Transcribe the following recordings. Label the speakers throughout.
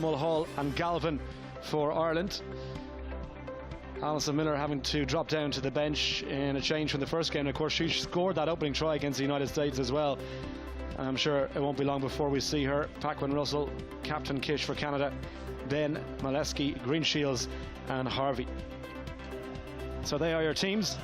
Speaker 1: Mulhall and Galvin for Ireland. Alison Miller having to drop down to the bench in a change from the first game. And of course, she scored that opening try against the United States as well. And I'm sure it won't be long before we see her. Paquin Russell, Captain Kish for Canada, Ben, Molesky, Greenshields and Harvey. So they are your teams.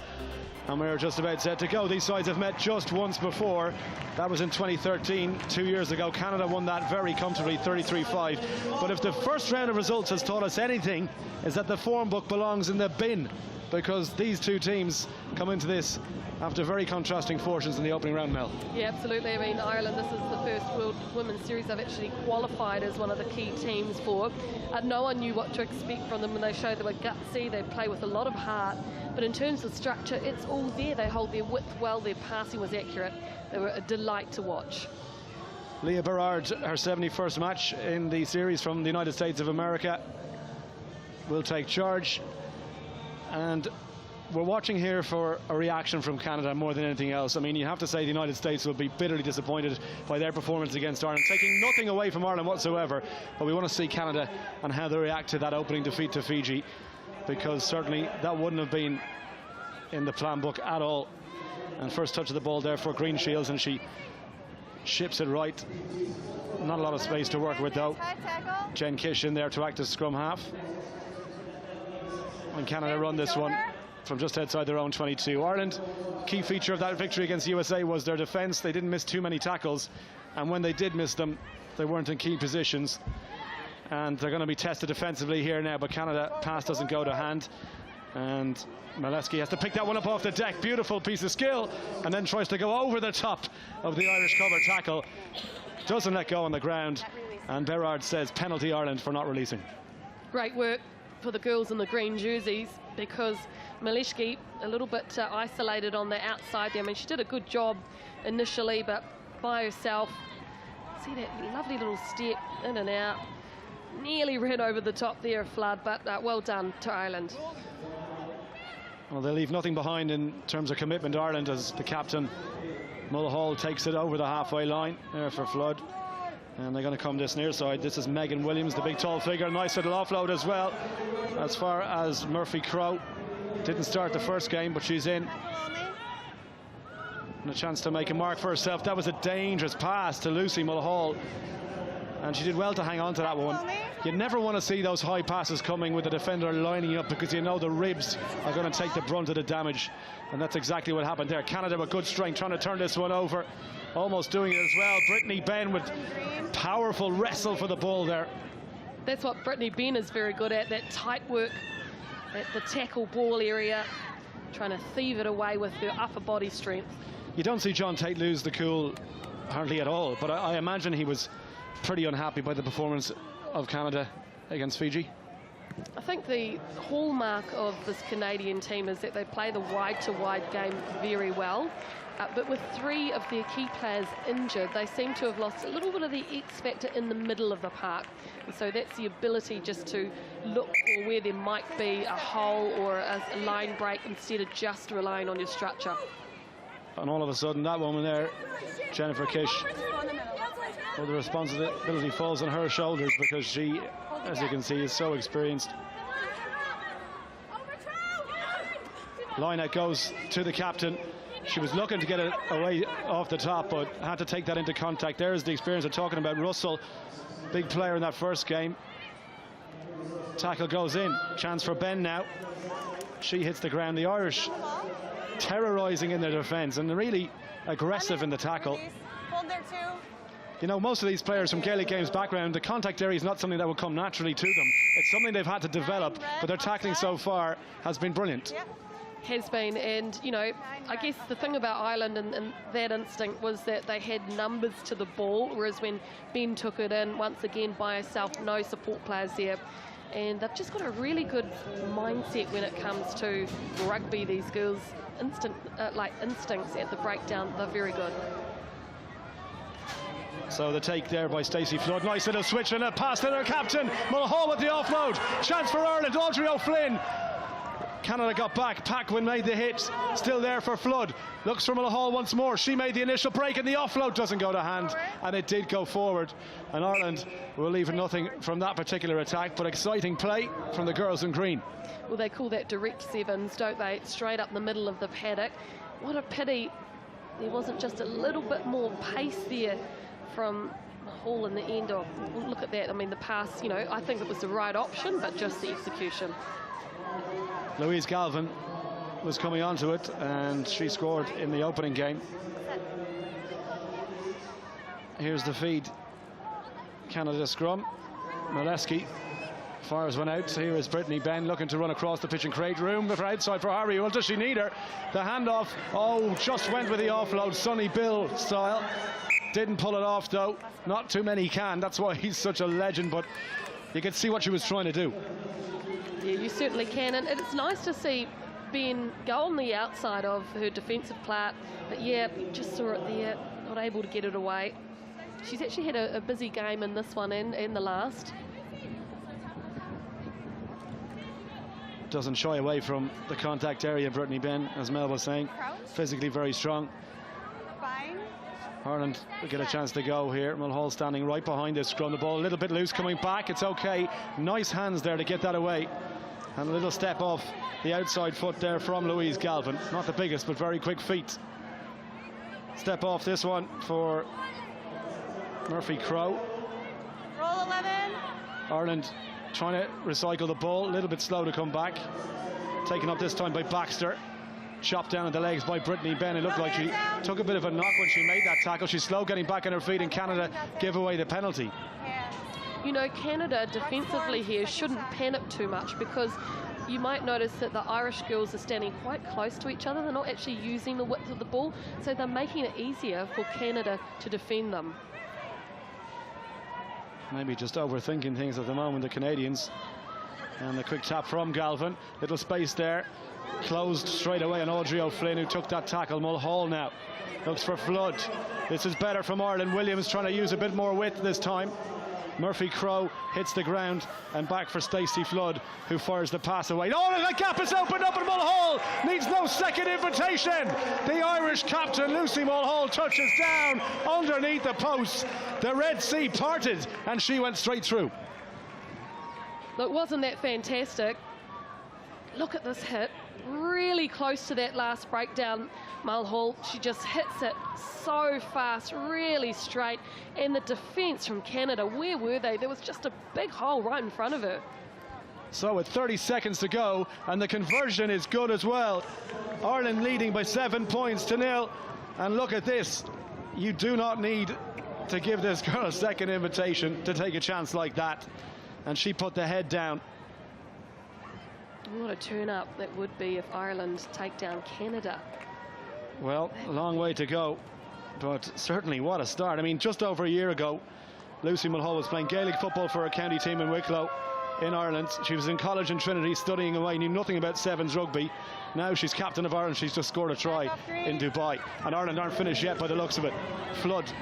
Speaker 1: And we're just about set to go. These sides have met just once before. That was in 2013, 2 years ago. Canada won that very comfortably, 33-5. But if the first round of results has taught us anything, is that the form book belongs in the bin, because these two teams come into this after very contrasting fortunes in the opening round, Mel.
Speaker 2: Yeah, absolutely. I mean, Ireland, this is the first World Women's Series they've actually qualified as one of the key teams for. No one knew what to expect from them when they showed they were gutsy, they play with a lot of heart. But in terms of structure, it's all there. They hold their width well, their passing was accurate. They were a delight to watch.
Speaker 1: Leah Berard, her 71st match in the series from the United States of America, will take charge. And we're watching here for a reaction from Canada more than anything else. I mean, you have to say the United States will be bitterly disappointed by their performance against Ireland, taking nothing away from Ireland whatsoever. But we want to see Canada and how they react to that opening defeat to Fiji, because certainly that wouldn't have been in the plan book at all. And first touch of the ball there for Greenshields, and she ships it right. Not a lot of space to work with though. Jen Kish in there to act as scrum half. And Canada run this one from just outside their own 22. Ireland, key feature of that victory against USA was their defence. They didn't miss too many tackles, and when they did miss them, they weren't in key positions. And they're going to be tested defensively here now, but Canada pass doesn't go to hand. And Molesky has to pick that one up off the deck. Beautiful piece of skill, and then tries to go over the top of the Irish cover tackle. Doesn't let go on the ground, and Berard says penalty Ireland for not releasing.
Speaker 2: Great work for the girls in the green jerseys, because Molesky a little bit isolated on the outside there. I mean, she did a good job initially, but by herself. See that lovely little step in and out. Nearly ran over the top there of Flood, but well done to Ireland.
Speaker 1: Well, they leave nothing behind in terms of commitment, Ireland, as the captain, Mulhall, takes it over the halfway line there for Flood. And they're going to come this near side. This is Megan Williams, the big tall figure. Nice little offload as well. As far as Murphy Crowe. Didn't start the first game, but she's in. And a chance to make a mark for herself. That was a dangerous pass to Lucy Mulhall. And she did well to hang on to that one. You never want to see those high passes coming with the defender lining up, because you know the ribs are going to take the brunt of the damage. And that's exactly what happened there. Canada with good strength, trying to turn this one over. Almost doing it as well. Brittany Benn with powerful wrestle for the ball there.
Speaker 2: That's what Brittany Benn is very good at, that tight work at the tackle ball area, trying to thieve it away with her upper body strength.
Speaker 1: You don't see John Tate lose the cool hardly at all, but I imagine he was pretty unhappy by the performance of Canada against Fiji.
Speaker 2: I think the hallmark of this Canadian team is that they play the wide-to-wide game very well. But with three of their key players injured, they seem to have lost a little bit of the X factor in the middle of the park. And so that's the ability just to look for where there might be a hole or a line break, instead of just relying on your structure.
Speaker 1: And all of a sudden, that woman there, Jennifer Kish, well, the responsibility falls on her shoulders, because she, as you can see, is so experienced. Line out goes to the captain. She was looking to get it away off the top, but had to take that into contact. There's the experience of talking about. Russell, big player in that first game. Tackle goes in. Chance for Ben now. She hits the ground. The Irish terrorising in their defence and really aggressive in the tackle.
Speaker 3: Hold there too.
Speaker 1: You know, most of these players from Gaelic Games background, the contact area is not something that will come naturally to them. It's something they've had to develop, but their tackling so far has been brilliant.
Speaker 2: Has been, and you know, I guess the thing about Ireland and that instinct was that they had numbers to the ball, whereas when Ben took it in, once again by herself, no support players there. And they've just got a really good mindset when it comes to rugby. These girls, instincts at the breakdown, they're very good.
Speaker 1: So the take there by Stacey Flood. Nice little switch and a pass to their captain. Mulhall with the offload. Chance for Ireland. Audrey O'Flynn Canada got back. Paquin made the hit. Still there for Flood. Looks for Mulhall once more. She made the initial break and the offload doesn't go to hand. And it did go forward. And Ireland will leave nothing from that particular attack. But exciting play from the girls in green.
Speaker 2: Well, they call that direct sevens, don't they? Straight up the middle of the paddock. What a pity there wasn't just a little bit more pace there from Hall in the end. Of look at that. I mean, the pass, you know, I think it was the right option, but just the execution.
Speaker 1: Louise Galvin was coming onto it, and she scored in the opening game. Here's the feed. Canada scrum. Molesky fires one out. Here is Brittany Benn looking to run across the pitch and create room for outside for Harvey. Well, does she need her? The handoff, oh, just went with the offload, Sonny Bill style. Didn't pull it off though. Not too many can. That's why he's such a legend, but you can see what she was trying to do.
Speaker 2: Yeah, you certainly can, and it's nice to see Ben go on the outside of her defensive part, but yeah, you just saw it there, not able to get it away. She's actually had a busy game in this one and the last.
Speaker 1: Doesn't shy away from the contact area, Brittany Benn, as Mel was saying. Physically very strong. Ireland will get a chance to go here. Mulhall standing right behind this scrum. The ball a little bit loose coming back. It's okay. Nice hands there to get that away. And a little step off the outside foot there from Louise Galvin. Not the biggest, but very quick feet. Step off this one for Murphy Crowe.
Speaker 3: Roll 11.
Speaker 1: Ireland trying to recycle the ball. A little bit slow to come back. Taken up this time by Baxter. Chopped down at the legs by Brittany Benn. It looked like she took a bit of a knock when she made that tackle. She's slow getting back on her feet, and Canada give away the penalty.
Speaker 2: You know, Canada defensively here shouldn't panic too much, because you might notice that the Irish girls are standing quite close to each other. They're not actually using the width of the ball, so they're making it easier for Canada to defend them.
Speaker 1: Maybe just overthinking things at the moment, the Canadians. And the quick tap from Galvin. Little space there. Closed straight away on Audrey O'Flynn, who took that tackle. Mulhall now looks for Flood. This is better from Ireland. Williams trying to use a bit more width this time. Murphy Crowe hits the ground, and back for Stacey Flood, who fires the pass away. Oh, the gap is opened up, and Mulhall needs no second invitation. The Irish captain, Lucy Mulhall, touches down underneath the post. The Red Sea parted, and she went straight through.
Speaker 2: Look, wasn't that fantastic? Look at this hit. Really close to that last breakdown, Mulhall. She just hits it so fast, really straight. And the defence from Canada, where were they? There was just a big hole right in front of her.
Speaker 1: So with 30 seconds to go, and the conversion is good as well. Ireland leading by 7 points to 0. And look at this. You do not need to give this girl a second invitation to take a chance like that. And she put the head down.
Speaker 2: What a turn-up that would be if Ireland take down Canada.
Speaker 1: Well, a long way to go, but certainly what a start. I mean, just over a year ago, Lucy Mulhall was playing Gaelic football for a county team in Wicklow in Ireland. She was in college in Trinity studying away, knew nothing about sevens rugby. Now she's captain of Ireland. She's just scored a try in Dubai. And Ireland aren't finished yet by the looks of it. Flood.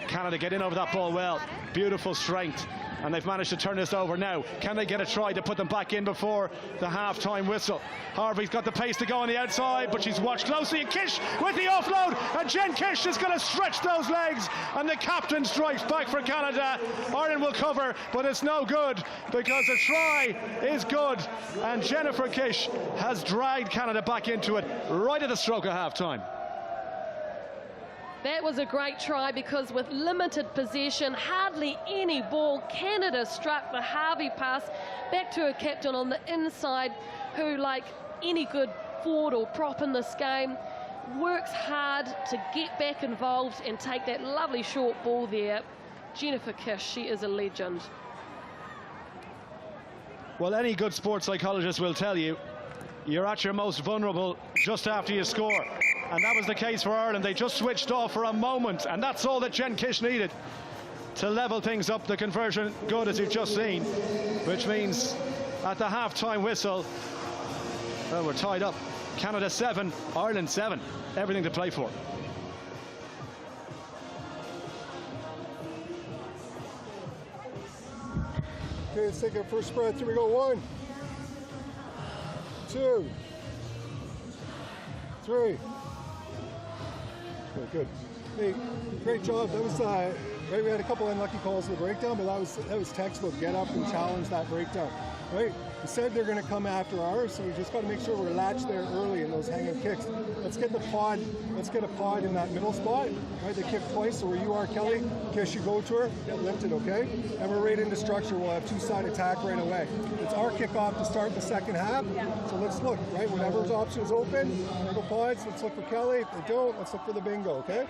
Speaker 1: Canada get in over that ball well. Beautiful strength. And they've managed to turn this over now. Can they get a try to put them back in before the half-time whistle? Harvey's got the pace to go on the outside, but she's watched closely. And Kish with the offload. And Jen Kish is going to stretch those legs. And the captain strikes back for Canada. Ireland will cover, but it's no good because the try is good. And Jennifer Kish has dragged Canada back into it right at the stroke of half-time.
Speaker 2: That was a great try, because with limited possession, hardly any ball, Canada struck the Harvey pass back to her captain on the inside, who, like any good forward or prop in this game, works hard to get back involved and take that lovely short ball there. Jennifer Kish, she is a legend.
Speaker 1: Well, any good sports psychologist will tell you, you're at your most vulnerable just after you score. And that was the case for Ireland. They just switched off for a moment, and that's all that Jen Kish needed to level things up. The conversion good, as you've just seen, which means at the half-time whistle, well, we're tied up. Canada 7, Ireland 7. Everything to play for.
Speaker 4: Okay, let's take our first breath. Here we go. 1, 2. 3. Okay, good. Hey, great job. That was right. We had a couple unlucky calls in the breakdown, but that was textbook. Get up and challenge that breakdown. Right? We said they're going to come after ours, so we just got to make sure we're latched there early in those hanging kicks. Let's get the pod. Let's get a pod in that middle spot. Right? They kick twice, so where you are, Kelly, in case you go to her, get lifted, okay? And we're right into structure. We'll have two-side attack right away. It's our kickoff to start the second half. So let's look, right? Whatever's options open, there go pods. Let's look for Kelly. If they don't, let's look for the bingo, okay?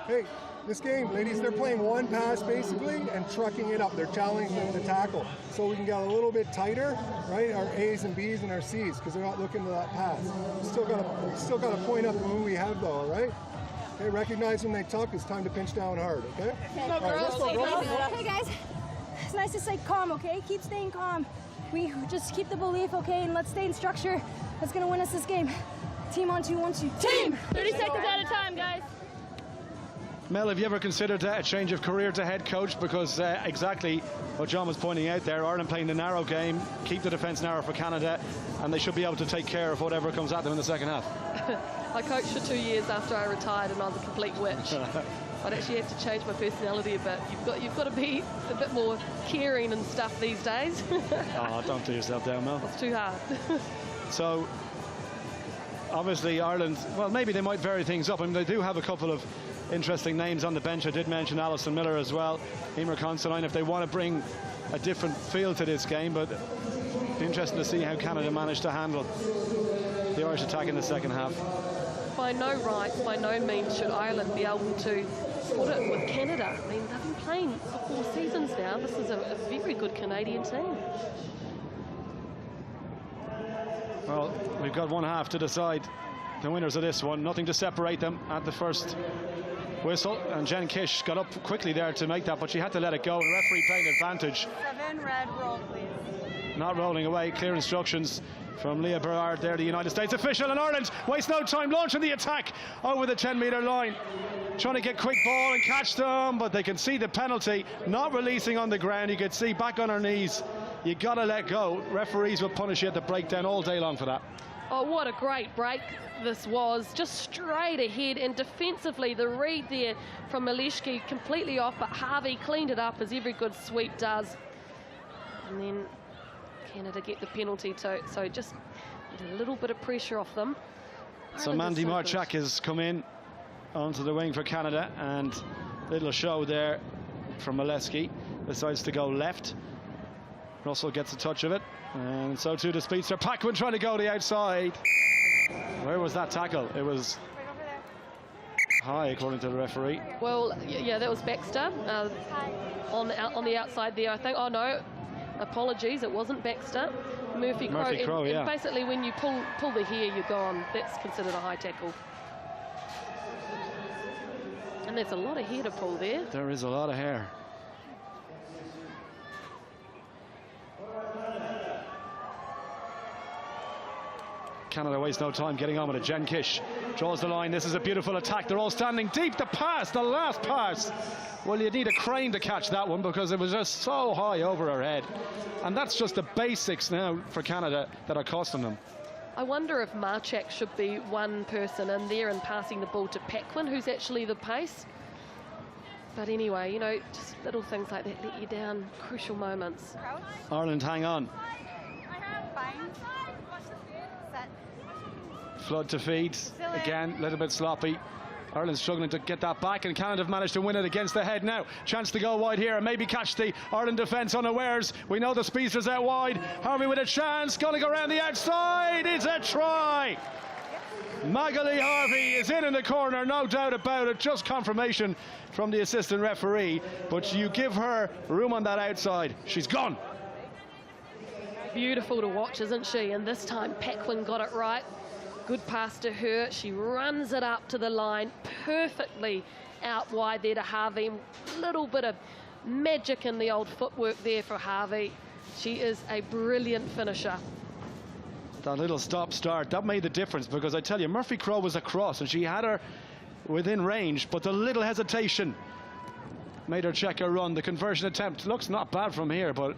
Speaker 4: Hey, this game, ladies, they're playing one pass basically and trucking it up. They're challenging them to tackle. So we can get a little bit tighter, right? Our A's and B's and our C's, because they're not looking to that pass. Still got to point up who we have though, all right? Okay, recognize when they tuck, it's time to pinch down hard, okay? All right, let's go, roll.
Speaker 5: Okay, guys, it's nice to stay calm, okay? Keep staying calm. We just keep the belief, okay? And let's stay in structure. That's gonna win us this game. Team on 2, 1, 2. Team!
Speaker 3: 30 seconds at a time, guys.
Speaker 1: Mel, have you ever considered a change of career to head coach? Because exactly what John was pointing out there, Ireland playing the narrow game, keep the defence narrow for Canada, and they should be able to take care of whatever comes at them in the second half.
Speaker 2: I coached for 2 years after I retired, and I was a complete witch. I'd actually have to change my personality a bit. You've got to be a bit more caring and stuff these days.
Speaker 1: Oh, don't do yourself down, Mel.
Speaker 2: It's too hard.
Speaker 1: So, obviously Ireland, well, maybe they might vary things up. I mean, they do have a couple of interesting names on the bench. I did mention Alison Miller as well, Emer Considine, if they want to bring a different feel to this game, but interesting to see how Canada managed to handle the Irish attack in the second half.
Speaker 2: By no right, by no means should Ireland be able to put it with Canada. I mean, they've been playing for 4 seasons now. This is a very good Canadian team.
Speaker 1: Well, we've got one half to decide the winners of this one. Nothing to separate them at the first whistle, and Jen Kish got up quickly there to make that, but she had to let it go. The referee playing advantage.
Speaker 3: 7 red, roll, please.
Speaker 1: Not rolling away. Clear instructions from Leah Berard there, the United States official, and Ireland waste no time launching the attack over the 10-metre line, trying to get quick ball and catch them, but they can see the penalty, not releasing on the ground. You could see back on her knees. You gotta let go. Referees will punish you at the breakdown all day long for that.
Speaker 2: Oh, what a great break this was. Just straight ahead, and defensively the read there from Maleshki completely off, but Harvey cleaned it up as every good sweep does. And then Canada get the penalty too, so just get a little bit of pressure off them.
Speaker 1: So Mandy Marchak has come in onto the wing for Canada, and little show there from Maleshki. Decides to go left. Russell gets a touch of it, and so too the speedster Paquin trying to go the outside. Where was that tackle? It was high, according to the referee.
Speaker 2: Well, yeah, that was Baxter on the outside there, I think. Oh no, apologies, it wasn't Baxter. Murphy Crowe.
Speaker 1: Yeah.
Speaker 2: And basically, when you pull the hair, you're gone. That's considered a high tackle. And there's a lot of hair to pull there.
Speaker 1: There is a lot of hair. Canada wastes no time getting on with it. Jen Kish draws the line. This is a beautiful attack. They're all standing deep. The pass, the last pass. Well, you need a crane to catch that one because it was just so high over her head. And that's just the basics now for Canada that are costing them.
Speaker 2: I wonder if Marchak should be one person in there and passing the ball to Paquin, who's actually the pace. But anyway, you know, just little things like that let you down, crucial moments.
Speaker 1: Ireland hang on. Flood to feed, again, a little bit sloppy. Ireland's struggling to get that back, and Canada have managed to win it against the head now. Chance to go wide here and maybe catch the Ireland defence unawares. We know the speedster's out wide. Harvey with a chance, going to go around the outside. It's a try. Magali Harvey is in the corner, no doubt about it. Just confirmation from the assistant referee, but you give her room on that outside. She's gone.
Speaker 2: Beautiful to watch, isn't she? And this time Paquin got it right. Good pass to her. She runs it up to the line perfectly out wide there to Harvey. Little bit of magic in the old footwork there for Harvey. She is a brilliant finisher.
Speaker 1: That little stop-start, that made the difference, because I tell you, Murphy Crowe was across and she had her within range, but the little hesitation made her check her run. The conversion attempt looks not bad from here, but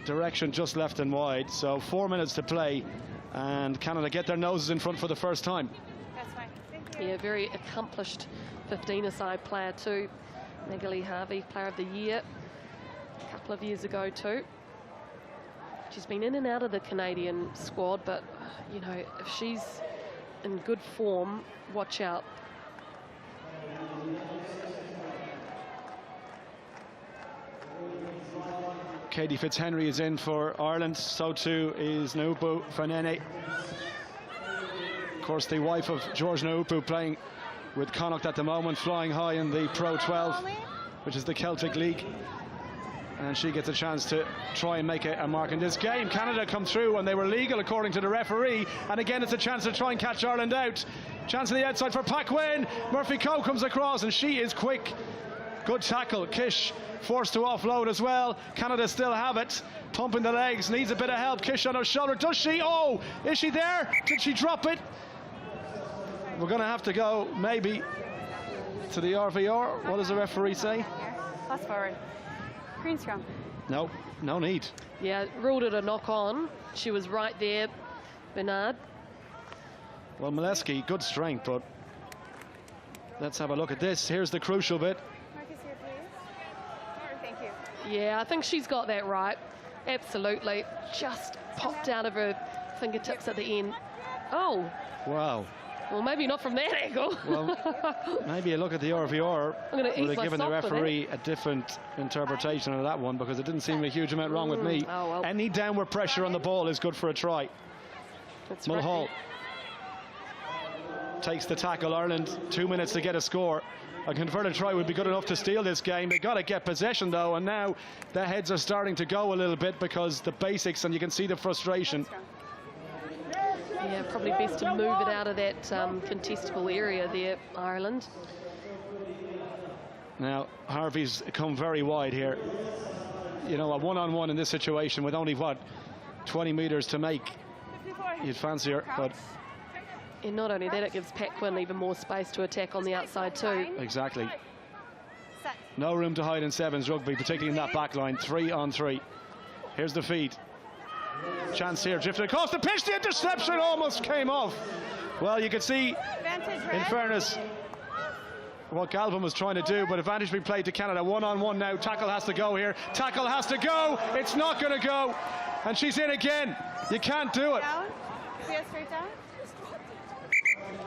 Speaker 1: direction just left and wide. So 4 minutes to play, and Canada get their noses in front for the first time.
Speaker 2: Yeah, very accomplished 15-a-side player too. Magali Harvey, Player of the Year a couple of years ago too. She's been in and out of the Canadian squad, but, you know, if she's in good form, watch out.
Speaker 1: Katie Fitzhenry is in for Ireland. So too is Naupu Fanene. Of course, the wife of George Naupu, playing with Connacht at the moment, flying high in the Pro 12, which is the Celtic League. And she gets a chance to try and make a mark in this game. Canada come through and they were legal according to the referee. And again, it's a chance to try and catch Ireland out. Chance on the outside for Pak Nguyen. Murphy Coe comes across and she is quick. Good tackle. Kish forced to offload as well. Canada still have it. Pumping the legs, needs a bit of help. Kish on her shoulder. Does she? Oh, is she there? Did she drop it? We're going to have to go maybe to the RVR. What does the referee say?
Speaker 3: Pass forward. Green scrum.
Speaker 1: No, no need.
Speaker 2: Yeah, ruled it a knock on. She was right there, Bernard.
Speaker 1: Well, Molesky, good strength, but let's have a look at this. Here's the crucial bit.
Speaker 3: Marcus here, please. Thank you.
Speaker 2: Yeah, I think she's got that right. Absolutely. Just popped out of her fingertips at the end. Oh.
Speaker 1: Wow.
Speaker 2: Well, maybe not from that angle.
Speaker 1: Well, maybe a look at the RVR.
Speaker 2: I'm going to eat
Speaker 1: would have
Speaker 2: my
Speaker 1: given the
Speaker 2: sock with
Speaker 1: referee a different interpretation of that one, because it didn't seem a huge amount wrong with me.
Speaker 2: Oh, well.
Speaker 1: Any downward pressure on the ball is good for a try.
Speaker 2: That's
Speaker 1: Mulhall
Speaker 2: right.
Speaker 1: takes the tackle. Ireland 2 minutes to get a score. A converted try would be good enough to steal this game. They got to get possession though, and now the heads are starting to go a little bit because the basics, and you can see the frustration.
Speaker 2: Yeah, probably best to move it out of that contestable area there, Ireland.
Speaker 1: Now, Harvey's come very wide here. You know, a one-on-one in this situation with only, what, 20 metres to make. You'd fancy her, but...
Speaker 2: And not only that, it gives Pak Nguyen even more space to attack on the outside too.
Speaker 1: Exactly. No room to hide in sevens rugby, particularly in that back line. 3-on-3. Here's the feed. Chance here, drifted across the pitch. The interception almost came off. Well, you can see, in fairness, what Galvin was trying to do, but advantage being played to Canada. One-on-one now. Tackle has to go here. Tackle has to go. It's not going to go. And she's in again. You can't do it.
Speaker 3: Down. See us straight down.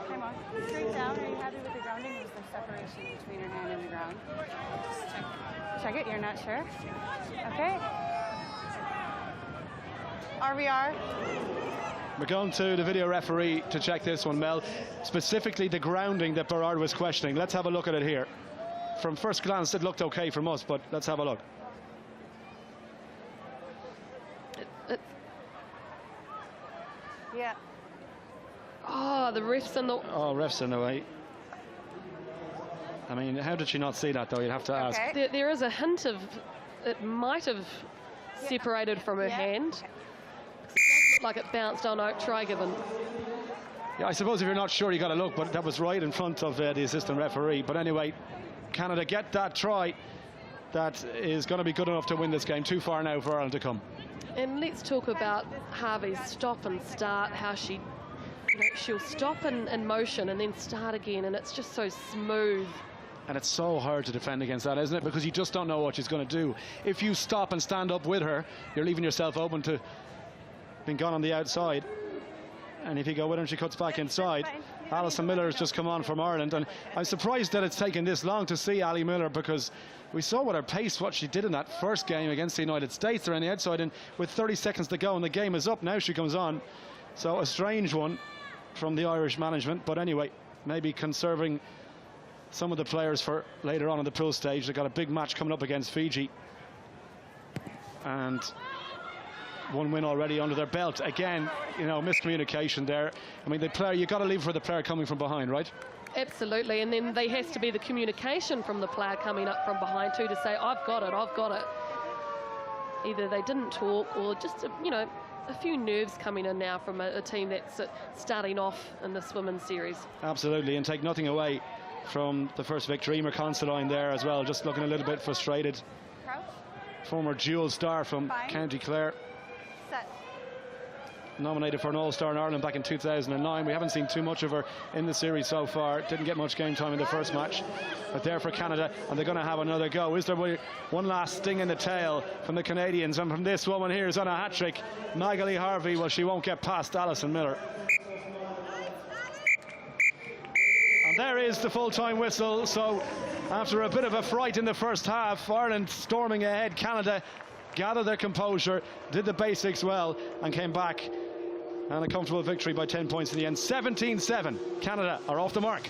Speaker 3: Come on. Straight down. Are you happy with the grounding? Is there separation between her hand and the ground? Check it. You're not sure? Okay. RVR.
Speaker 1: We're going to the video referee to check this one, Mel. Specifically the grounding that Berard was questioning. Let's have a look at it here. From first glance, it looked okay from us, but let's have a look.
Speaker 3: Yeah.
Speaker 2: Oh, the ref's in the...
Speaker 1: Oh, ref's in the way. I mean, how did she not see that, though? You'd have to ask.
Speaker 2: There is a hint of... It might have separated from her hand. It does look like it bounced on Oak. Try given.
Speaker 1: Yeah, I suppose if you're not sure, you got to look, but that was right in front of the assistant referee. But anyway, Canada get that try. That is going to be good enough to win this game. Too far now for Ireland to come.
Speaker 2: And let's talk about Harvey's stop and start, how she, you know, she'll stop in motion and then start again, and it's just so smooth.
Speaker 1: And it's so hard to defend against that, isn't it? Because you just don't know what she's going to do. If you stop and stand up with her, you're leaving yourself open to being gone on the outside. And if you go with her and she cuts back inside, Alison Miller has just come on from Ireland. And I'm surprised that it's taken this long to see Ali Miller, because we saw with her pace what she did in that first game against the United States. They're on the outside, and with 30 seconds to go and the game is up, now she comes on. So a strange one from the Irish management. But anyway, maybe conserving some of the players for later on in the pool stage. They've got a big match coming up against Fiji. And one win already under their belt. Again, you know, miscommunication there. I mean, the player, you've got to leave for the player coming from behind, right?
Speaker 2: Absolutely, and then there has to be the communication from the player coming up from behind too, to say, I've got it, I've got it. Either they didn't talk, or just, you know, a few nerves coming in now from a team that's starting off in this women's series. Absolutely,
Speaker 1: and take nothing away from the first victory. Emer Considine there as well, just looking a little bit frustrated.
Speaker 3: Crouch.
Speaker 1: Former dual star from County Clare.
Speaker 3: Set.
Speaker 1: nominated for an All-Star in Ireland back in 2009. We haven't seen too much of her in the series so far. Didn't get much game time in the first match. But there for Canada, and they're going to have another go. Is there one last sting in the tail from the Canadians? And from this woman here is on a hat-trick, Magali Harvey. Well, she won't get past Alison Miller. And there is the full-time whistle. So after a bit of a fright in the first half, Ireland storming ahead, Canada gathered their composure, did the basics well, and came back. And a comfortable victory by 10 points in the end. 17-7. Canada are off the mark.